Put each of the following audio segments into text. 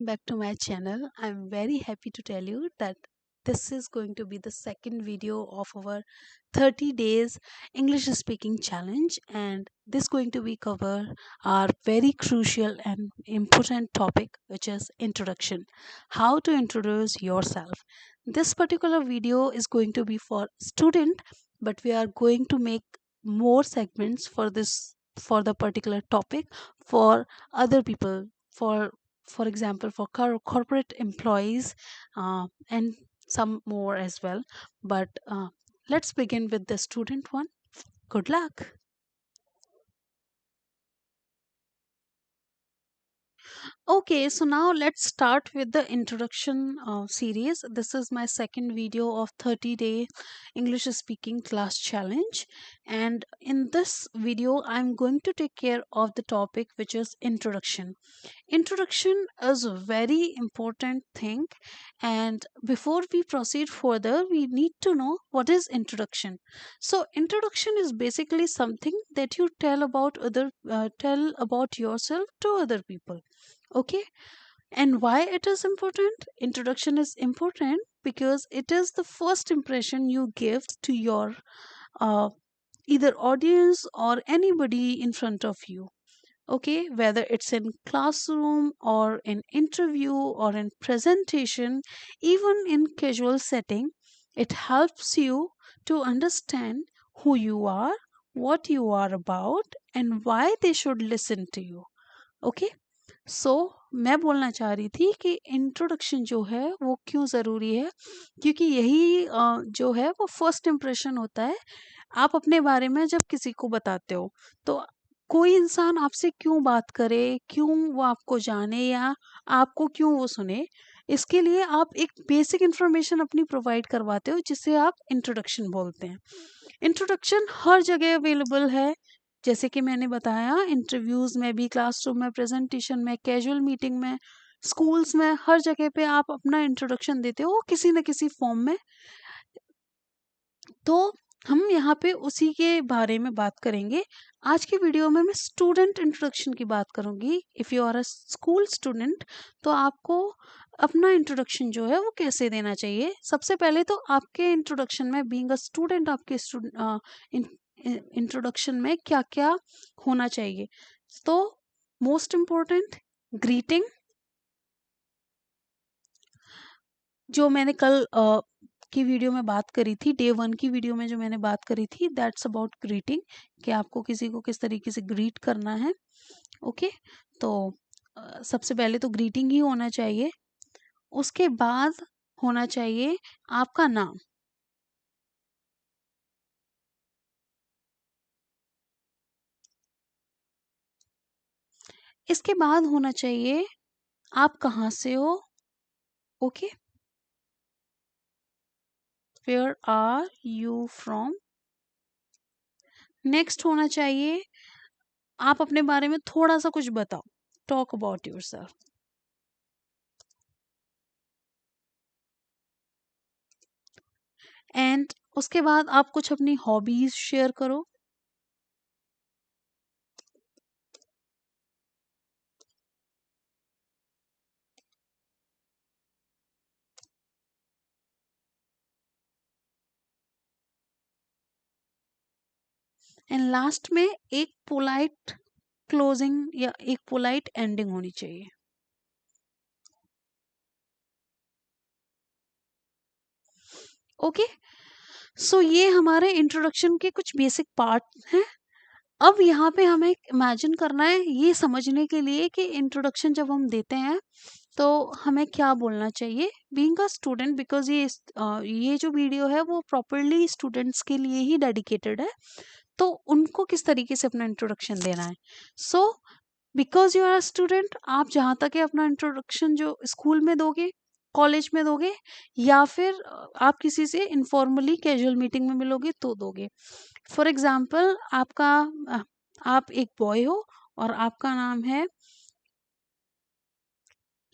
back to my channel. I'm very happy to tell you that this is going to be the second video of our 30 days English speaking challenge, and this going to be cover our very crucial and important topic, which is introduction. How to introduce yourself. This particular video is going to be for student, but we are going to make more segments for the particular topic for other people, for example for corporate employees, and some more as well. But let's begin with the student one. Good luck. Okay, so now let's start with the introduction series. This is my second video of 30-day English speaking class challenge. And in this video, I'm going to take care of the topic which is introduction. Introduction is a very important thing. And before we proceed further, we need to know what is introduction. So introduction is basically something that you tell about yourself to other people. Okay, and why it is important? Introduction is important because it is the first impression you give to your uh, either audience or anybody in front of you. Okay, whether it's in classroom or in interview or in presentation, even in casual setting, it helps you to understand who you are, what you are about, and why they should listen to you. Okay, so मैं बोलना चाह रही थी कि introduction जो है वो क्यों ज़रूरी है, क्योंकि यही जो है वो फर्स्ट इम्प्रेशन होता है। आप अपने बारे में जब किसी को बताते हो तो कोई इंसान आपसे क्यों बात करे, क्यों वो आपको जाने या आपको क्यों वो सुने, इसके लिए आप एक बेसिक इन्फॉर्मेशन अपनी प्रोवाइड करवाते हो जिसे आप इंट्रोडक्शन बोलते हैं। इंट्रोडक्शन हर जगह अवेलेबल है, जैसे कि मैंने बताया, इंटरव्यूज में भी, क्लासरूम में, प्रेजेंटेशन में, कैजुअल मीटिंग में, स्कूल्स में, हर जगह पे आप अपना इंट्रोडक्शन देते हो किसी न किसी फॉर्म में। तो हम यहाँ पे उसी के बारे में बात करेंगे। आज की वीडियो में मैं स्टूडेंट इंट्रोडक्शन की बात करूँगी। If you are a school student, तो आपको अपना इंट्रोडक्शन जो है वो कैसे देना चाहिए। सबसे पहले तो आपके इंट्रोडक्शन में, बीइंग अ स्टूडेंट, आपके इंट्रोडक्शन में क्या क्या होना चाहिए। तो मोस्ट इम्पोर्टेंट, ग्रीटिंग, जो मैंने कल की वीडियो में बात करी थी, डे वन की वीडियो में जो मैंने बात करी थी, दैट्स अबाउट ग्रीटिंग, कि आपको किसी को किस तरीके से ग्रीट करना है। ओके, तो सबसे पहले तो ग्रीटिंग ही होना चाहिए। उसके बाद होना चाहिए आपका नाम। इसके बाद होना चाहिए आप कहाँ से हो। Okay, where are you from. Next होना चाहिए आप अपने बारे में थोड़ा सा कुछ बताओ, टॉक अबाउट योरसेल्फ। एंड उसके बाद आप कुछ अपनी हॉबीज शेयर करो। एंड लास्ट में एक पोलाइट क्लोजिंग या एक पोलाइट एंडिंग होनी चाहिए। ओके, सो ये हमारे इंट्रोडक्शन के कुछ बेसिक पार्ट हैं। अब यहाँ पे हमें इमेजिन करना है ये समझने के लिए कि इंट्रोडक्शन जब हम देते हैं तो हमें क्या बोलना चाहिए, बीइंग अ स्टूडेंट, बिकॉज ये जो वीडियो है वो प्रॉपरली स्टूडेंट्स के लिए ही डेडिकेटेड है। तो उनको किस तरीके से अपना इंट्रोडक्शन देना है। So because you are student, आप जहाँ तक है अपना इंट्रोडक्शन जो स्कूल में दोगे, कॉलेज में दोगे, या फिर आप किसी से इनफॉर्मली कैजुअल मीटिंग में मिलोगे तो दोगे। फॉर एग्जाम्पल, आप एक बॉय हो और आपका नाम है,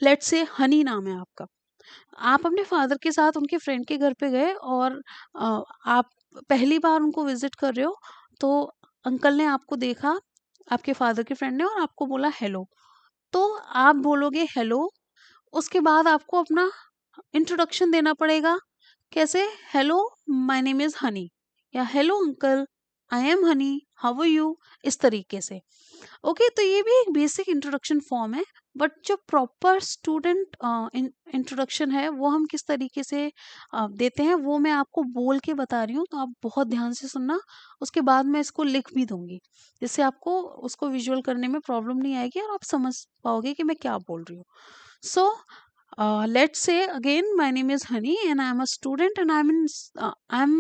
लेट्स से हनी नाम है आपका। आप अपने फादर के साथ उनके फ्रेंड के घर पे गए और आप पहली बार उनको विजिट कर रहे हो, तो अंकल ने आपको देखा, आपके फादर के फ्रेंड ने, और आपको बोला हेलो। तो आप बोलोगे हेलो, उसके बाद आपको अपना इंट्रोडक्शन देना पड़ेगा। कैसे? Hello, my name is Honey, या hello uncle, I am Honey, how are you, इस तरीके से। ओके, तो ये भी एक बेसिक इंट्रोडक्शन फॉर्म है। बट जो प्रॉपर स्टूडेंट इंट्रोडक्शन है वो हम किस तरीके से देते हैं वो मैं आपको बोल के बता रही हूँ, तो आप बहुत ध्यान से सुनना। उसके बाद मैं इसको लिख भी दूंगी, जिससे आपको उसको विजुअल करने में प्रॉब्लम नहीं आएगी और आप समझ पाओगे कि मैं क्या बोल रही हूँ। सो let's say again, my name is Honey and I'm a student, and I'm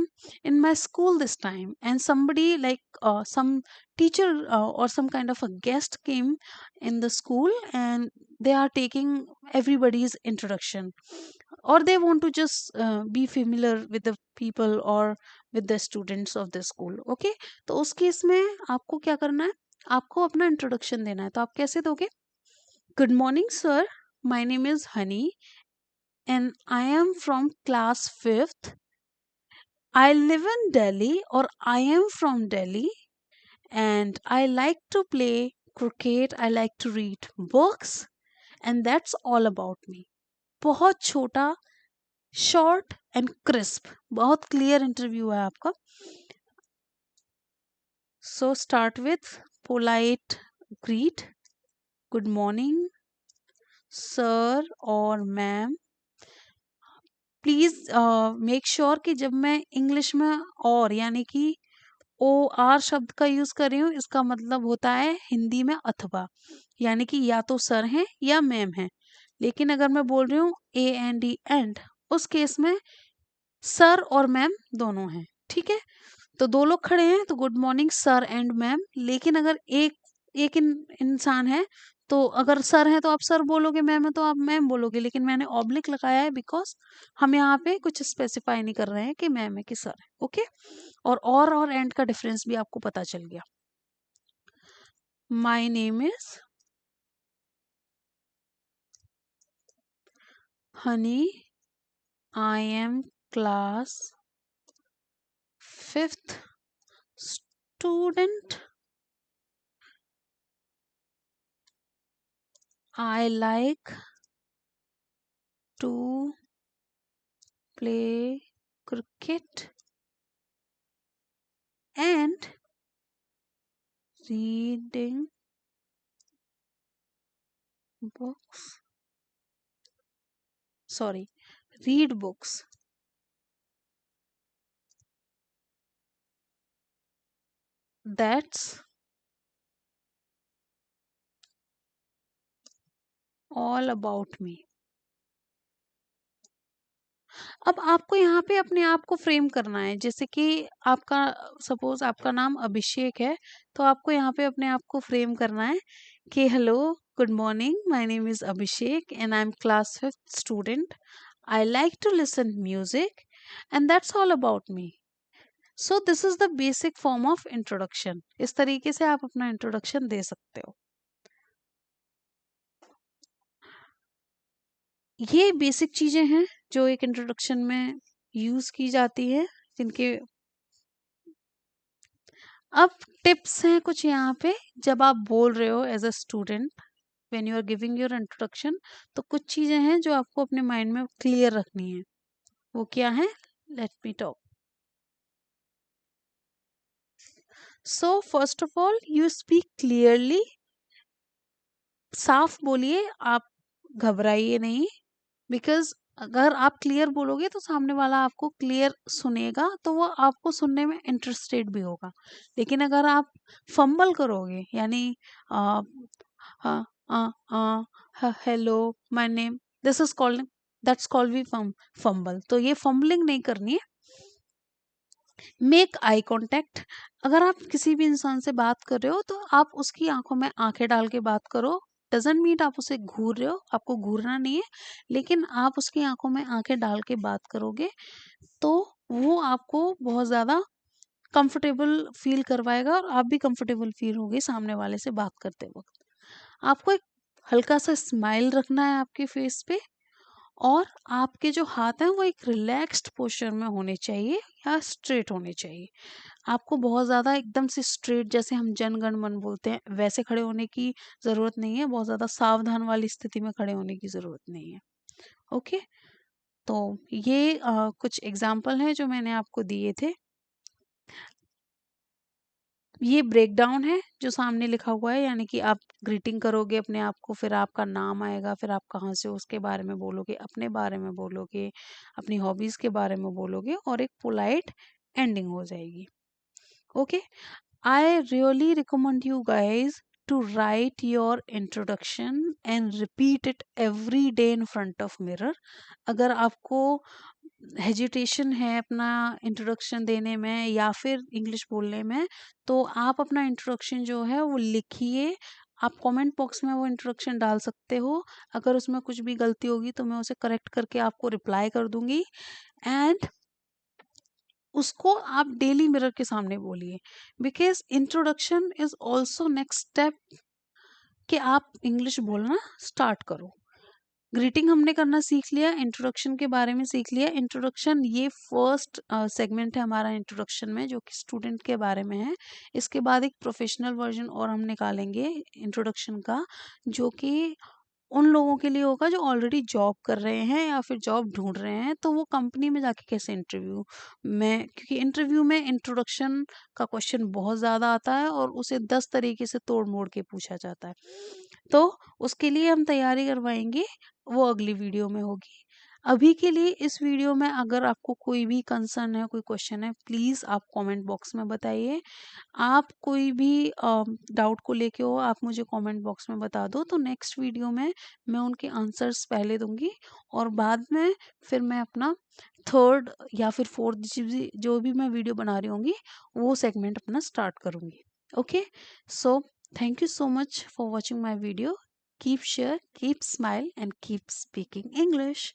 in my school this time, and somebody like some teacher or some kind of a guest came in the school, and they are taking everybody's introduction, or they want to just be familiar with the people or with the students of the school. Okay, तो उस case में आपको क्या करना है? आपको अपना introduction देना है। तो आप कैसे दोगे? Good morning sir, my name is Honey and I am from class 5th. I live in Delhi, or I am from Delhi, and I like to play cricket, I like to read books, and that's all about me. बहुत छोटा, short and crisp, बहुत clear interview है आपका। So start with polite greet, good morning sir और ma'am. Please make sure कि जब मैं English में और यानी कि ओ आर शब्द का यूज कर रही हूँ, इसका मतलब होता है हिंदी में अथवा, यानी कि या तो सर हैं या मैम हैं। लेकिन अगर मैं बोल रही हूँ ए एंड डी एंड, उस केस में सर और मैम दोनों हैं। ठीक है, तो दो लोग खड़े हैं तो good morning sir and ma'am. लेकिन अगर एक एक इंसान है, तो अगर सर है तो आप सर बोलोगे, मैम है तो आप मैम बोलोगे। लेकिन मैंने ऑब्लिक लगाया है बिकॉज हम यहाँ पे कुछ स्पेसिफाई नहीं कर रहे हैं कि मैम है कि सर है। ओके, और एंड का डिफरेंस भी आपको पता चल गया। My name is Honey, I am class 5th student, I like to play cricket and reading books. Sorry, read books. That's all about me. अब आपको यहाँ पे अपने आप को फ्रेम करना है। जैसे कि आपका सपोज आपका नाम अभिषेक है, तो आपको यहाँ पे अपने आप को फ्रेम करना है कि hello, good morning, my name is Abhishek and I am class 5th student, I like to listen music and that's all about me. So this is the basic form of introduction. इस तरीके से आप अपना introduction दे सकते हो। ये basic चीजें हैं जो एक इंट्रोडक्शन में यूज की जाती है, जिनके अब टिप्स हैं कुछ यहाँ पे। जब आप बोल रहे हो as a student, when you are giving your introduction, तो कुछ चीजें हैं जो आपको अपने माइंड में क्लियर रखनी है। वो क्या है? Let me talk. So first of all, you speak clearly. साफ बोलिए, आप घबराइए नहीं। बिकॉज अगर आप क्लियर बोलोगे तो सामने वाला आपको क्लियर सुनेगा, तो वो आपको सुनने में इंटरेस्टेड भी होगा। लेकिन अगर आप फंबल करोगे, यानी hello, my name, this is called, that's called we fumble. तो ये फंबलिंग नहीं करनी है। Make eye contact. अगर आप किसी भी इंसान से बात कर रहे हो तो आप उसकी आंखों में आंखें डाल के बात करो। डजंट मीन आप उसे घूर रहे हो, आपको घूरना नहीं है, लेकिन आप उसकी आंखों में आंखें डाल के बात करोगे तो वो आपको बहुत ज्यादा कंफर्टेबल फील करवाएगा और आप भी कंफर्टेबल फील होगे सामने वाले से बात करते वक्त। आपको एक हल्का सा स्माइल रखना है आपके फेस पे, और आपके जो हाथ हैं वो एक रिलैक्स्ड पोस्चर में होने चाहिए या स्ट्रेट होने चाहिए। आपको बहुत ज़्यादा एकदम से स्ट्रेट, जैसे हम जन गण मन बोलते हैं, वैसे खड़े होने की ज़रूरत नहीं है। बहुत ज़्यादा सावधान वाली स्थिति में खड़े होने की ज़रूरत नहीं है। ओके, तो ये कुछ एग्जाम्पल हैं जो मैंने आपको दिए थे। ये ब्रेकडाउन है जो सामने लिखा हुआ है, यानी कि आप ग्रीटिंग करोगे अपने आप को, फिर आपका नाम आएगा, फिर आप कहाँ से हो उसके बारे में बोलोगे, अपने बारे में बोलोगे, अपनी हॉबीज़ के बारे में बोलोगे, और एक पोलाइट एंडिंग हो जाएगी। Okay, I really recommend you guys to write your introduction and repeat it every day in front of mirror. अगर आपको हेजिटेशन है अपना इंट्रोडक्शन देने में या फिर इंग्लिश बोलने में, तो आप अपना इंट्रोडक्शन जो है वो लिखिए। आप कमेंट बॉक्स में वो इंट्रोडक्शन डाल सकते हो। अगर उसमें कुछ भी गलती होगी तो मैं उसे करेक्ट करके आपको रिप्लाई कर दूंगी। एंड उसको आप डेली मिरर के सामने बोलिए, because introduction is also next step कि आप इंग्लिश बोलना स्टार्ट करो। ग्रीटिंग हमने करना सीख लिया, इंट्रोडक्शन के बारे में सीख लिया। इंट्रोडक्शन ये फर्स्ट सेगमेंट है हमारा इंट्रोडक्शन में, जो कि स्टूडेंट के बारे में है। इसके बाद एक प्रोफेशनल वर्जन और हम निकालेंगे इंट्रोडक्शन का, जो कि उन लोगों के लिए होगा जो ऑलरेडी जॉब कर रहे हैं या फिर जॉब ढूंढ रहे हैं, तो वो कंपनी में जाके कैसे इंटरव्यू में, क्योंकि इंटरव्यू में इंट्रोडक्शन का क्वेश्चन बहुत ज़्यादा आता है और उसे 10 तरीके से तोड़ मोड़ के पूछा जाता है। तो उसके लिए हम तैयारी करवाएंगे, वो अगली वीडियो में होगी। अभी के लिए इस वीडियो में अगर आपको कोई भी कंसर्न है, कोई क्वेश्चन है, प्लीज़ आप कमेंट बॉक्स में बताइए। आप कोई भी डाउट को लेके हो, आप मुझे कमेंट बॉक्स में बता दो, तो नेक्स्ट वीडियो में मैं उनके आंसर्स पहले दूंगी और बाद में फिर मैं अपना थर्ड या फिर फोर्थ जो भी मैं वीडियो बना रही होंगी वो सेगमेंट अपना स्टार्ट करूंगी। Okay, so thank you so much for watching my video. Keep share, keep smile, and keep speaking English.